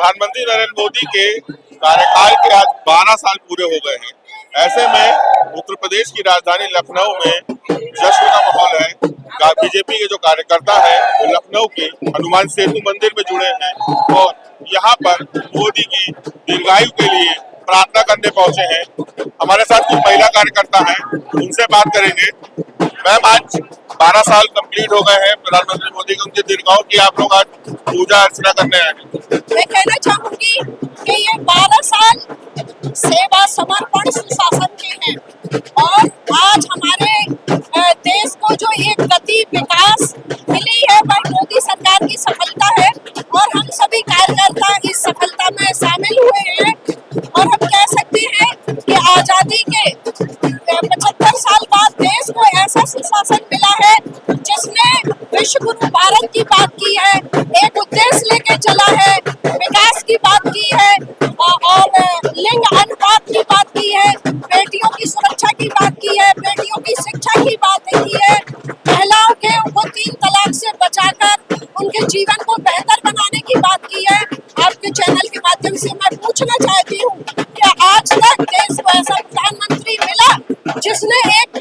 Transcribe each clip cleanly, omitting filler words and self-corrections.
प्रधानमंत्री नरेंद्र मोदी के कार्यकाल के आज 12 साल पूरे हो गए हैं। ऐसे में उत्तर प्रदेश की राजधानी लखनऊ में जश्न का माहौल है। बीजेपी के जो कार्यकर्ता है वो लखनऊ के हनुमान सेतु मंदिर में जुड़े हैं और यहाँ पर मोदी की दीर्घायु के लिए प्रार्थना करने पहुंचे हैं। हमारे साथ कुछ महिला कार्यकर्ता हैं, उनसे बात करेंगे। मैम, आज 12 साल कंप्लीट हो गए हैं प्रधानमंत्री मोदी के, उनके दीर्घायु की आप लोग आज पूजा अर्चना करने आए हैं। मैं कहना चाहूंगी कि ये 12 साल सेवा समर्पण सुशासन के हैं और आज हमारे देश को जो एक गति विकास मिली है वह मोदी सरकार की सफलता है और हम सभी कार्यकर्ता इस सफलता में शामिल हुए हैं। और हम कह सकते हैं कि आजादी के 75 साल बाद देश को ऐसा सुशासन मिला है जिसने विश्व गुरु भारत की बात की है, एक उद्देश्य लेके चला है, विकास की बात की है और लिंग अनुपात की बात की है, बेटियों की सुरक्षा की बात की है, बेटियों की शिक्षा की बात की है, महिलाओं के को 3 तलाक से बचाकर उनके जीवन को बेहतर बनाने की बात की है। आपके चैनल के माध्यम से मैं पूछना चाहती हूँ कि आज तक देश को ऐसा प्रधानमंत्री मिला जिसने एक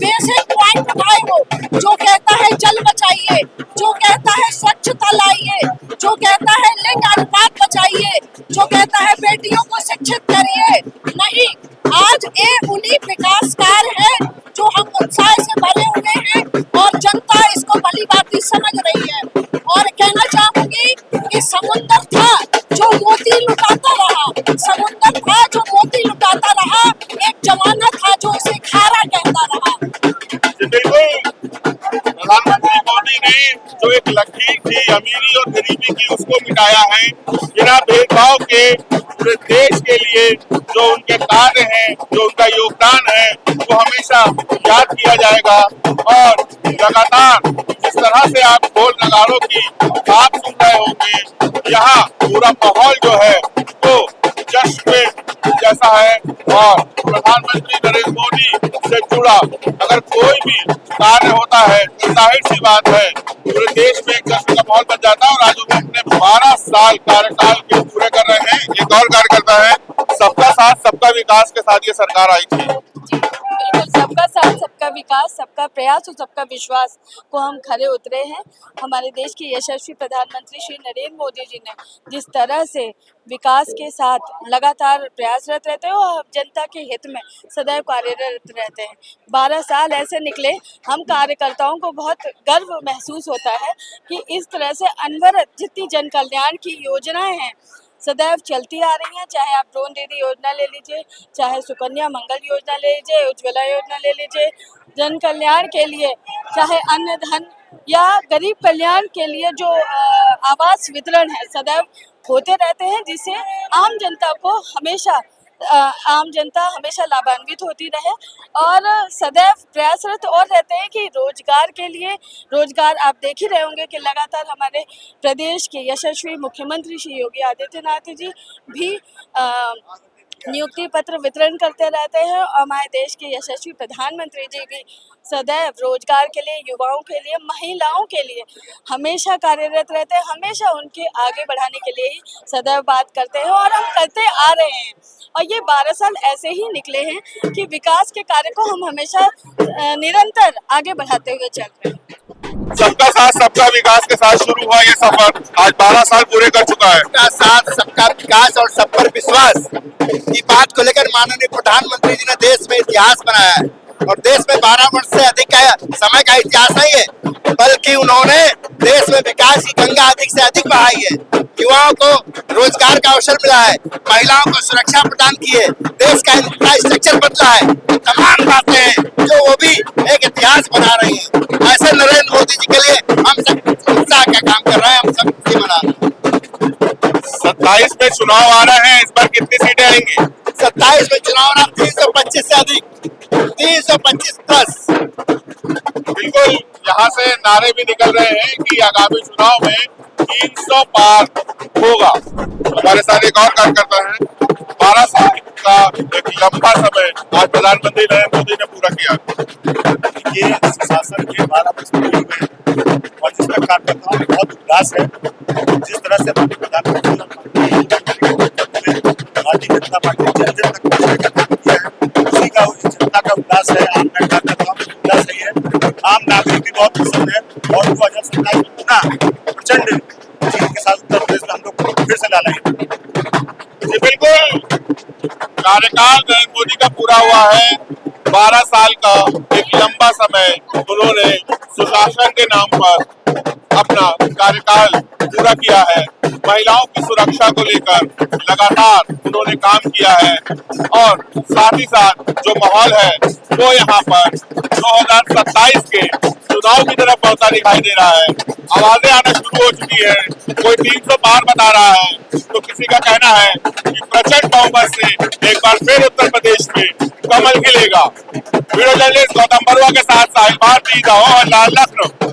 बेसिक पॉइंट उठाए हो, जो कहता है जल बचाइए, जो कहता है स्वच्छता लाइए, जो कहता है लिंग अनुपात बचाइए, जो कहता है बेटियों को शिक्षित करिए। नहीं, आज ये उन्हीं विकास कार्य है जो हम उत्साह से भरे हुए हैं और जनता इसको भली भांति समझ रही है। और कहना चाहूंगी कि समुद्र था जो मोती लुटाता रहा, समुद्र था जो मोती लुटाता रहा, एक जमाना था जो उसे खारा कहता रहा। प्रधानमंत्री मोदी ने जो एक लकीर थी अमीरी और गरीबी की, उसको मिटाया है। बिना भेदभाव के पूरे देश के लिए जो उनके कार्य हैं, जो उनका योगदान है, वो हमेशा याद किया जाएगा। और लगातार जिस तरह से आप ढोल नगाड़ों की बात सुन रहे होंगे, यहाँ पूरा माहौल जो है वो जश्न में जैसा है। और प्रधानमंत्री नरेंद्र मोदी से जुड़ा अगर कोई भी कार्य होता है तो जाहिर सी बात है पूरे देश में एक जश्न का माहौल बन जाता है। और आज वो अपने 12 साल कार्यकाल के पूरे कर रहे हैं। एक और कार्यकर्ता है, सबका साथ सबका विकास के साथ ये सरकार आई थी। बिल्कुल, सबका साथ सबका विकास, सबका प्रयास और सबका विश्वास को हम खरे उतरे हैं। हमारे देश के यशस्वी प्रधानमंत्री श्री नरेंद्र मोदी जी ने जिस तरह से विकास के साथ लगातार प्रयासरत रहते हैं और जनता के हित में सदैव कार्यरत रहते हैं। 12 साल ऐसे निकले, हम कार्यकर्ताओं को बहुत गर्व महसूस होता है कि इस तरह से अनवरत जितनी जन कल्याण की योजनाएं हैं सदैव चलती आ रही हैं। चाहे आप ड्रोन दीदी योजना ले लीजिए, चाहे सुकन्या मंगल योजना ले लीजिए, उज्ज्वला योजना ले लीजिए, जन कल्याण के लिए चाहे अन्न धन या गरीब कल्याण के लिए जो आवास वितरण है सदैव होते रहते हैं, जिससे आम जनता हमेशा लाभान्वित होती रहे और सदैव प्रयासरत और रहते हैं कि रोजगार के लिए रोजगार। आप देख ही रहे होंगे कि लगातार हमारे प्रदेश के यशस्वी मुख्यमंत्री श्री योगी आदित्यनाथ जी भी नियुक्ति पत्र वितरण करते रहते हैं और हमारे देश के यशस्वी प्रधानमंत्री जी भी सदैव रोजगार के लिए, युवाओं के लिए, महिलाओं के लिए हमेशा कार्यरत रहते हैं, हमेशा उनके आगे बढ़ाने के लिए ही सदैव बात करते हैं और हम करते आ रहे हैं। और ये 12 साल ऐसे ही निकले हैं कि विकास के कार्य को हम हमेशा निरंतर आगे बढ़ाते हुए चल रहे हैं। सबका साथ सबका विकास के साथ शुरू हुआ ये सफर आज 12 साल पूरे कर चुका है। सबका साथ सबका विकास और सब पर विश्वास की बात को लेकर माननीय प्रधानमंत्री जी ने देश में इतिहास बनाया है और देश में 12 वर्ष से अधिक का समय का इतिहास नहीं है, बल्कि उन्होंने देश में विकास की गंगा अधिक से अधिक बहाई है। युवाओं को रोजगार का अवसर मिला है, महिलाओं को सुरक्षा प्रदान की है, देश का इंफ्रास्ट्रक्चर बदला है। तमाम बातें हैं जो वो भी एक इतिहास बना रही है। ऐसे नरेंद्र मोदी जी के लिए हम सब उत्साह का काम कर रहे हैं, हम सब खुशी मना रहे हैं। 27 में चुनाव आ रहे हैं, इस बार कितनी सीटें आएंगी? 27 में चुनाव 325 से अधिक, 325 प्लस। बिल्कुल, यहाँ से नारे भी निकल रहे हैं कि आगामी चुनाव में 300 पार होगा। हमारे साथ एक और कार्यकर्ता है। 12 साल का एक लंबा समय आज प्रधानमंत्री नरेंद्र मोदी ने पूरा किया। ये शासन के 12 वर्ष पूरे हुए और जिसमें कार्यकर्ताओं में बहुत उल्लास है। जिस तरह से प्रधानमंत्री आश्वासन है और 2027 में पुनः प्रचंड जीत के साथ उत्तर प्रदेश में हम लोग फिर से लाएंगे। जी बिल्कुल, कार्यकाल नरेंद्र मोदी का पूरा हुआ है। 12 साल का एक लंबा समय उन्होंने सुशासन के नाम पर अपना कार्यकाल पूरा किया है। महिलाओं की सुरक्षा को लेकर लगातार उन्होंने काम किया है और साथ ही साथ जो माहौल है वो यहाँ पर 2027 के चुनाव की तरफ बढ़ता दिखाई दे रहा है। आवाजें आना शुरू हो चुकी है, कोई 300 पार बता रहा है, तो किसी का कहना है कि प्रचंड बहुमत से एक बार फिर उत्तर प्रदेश में कमल खिलेगा। वीडियो जर्नलिस्ट गौतम बरुआ के साथ साहिल भारती, लाल लखनऊ।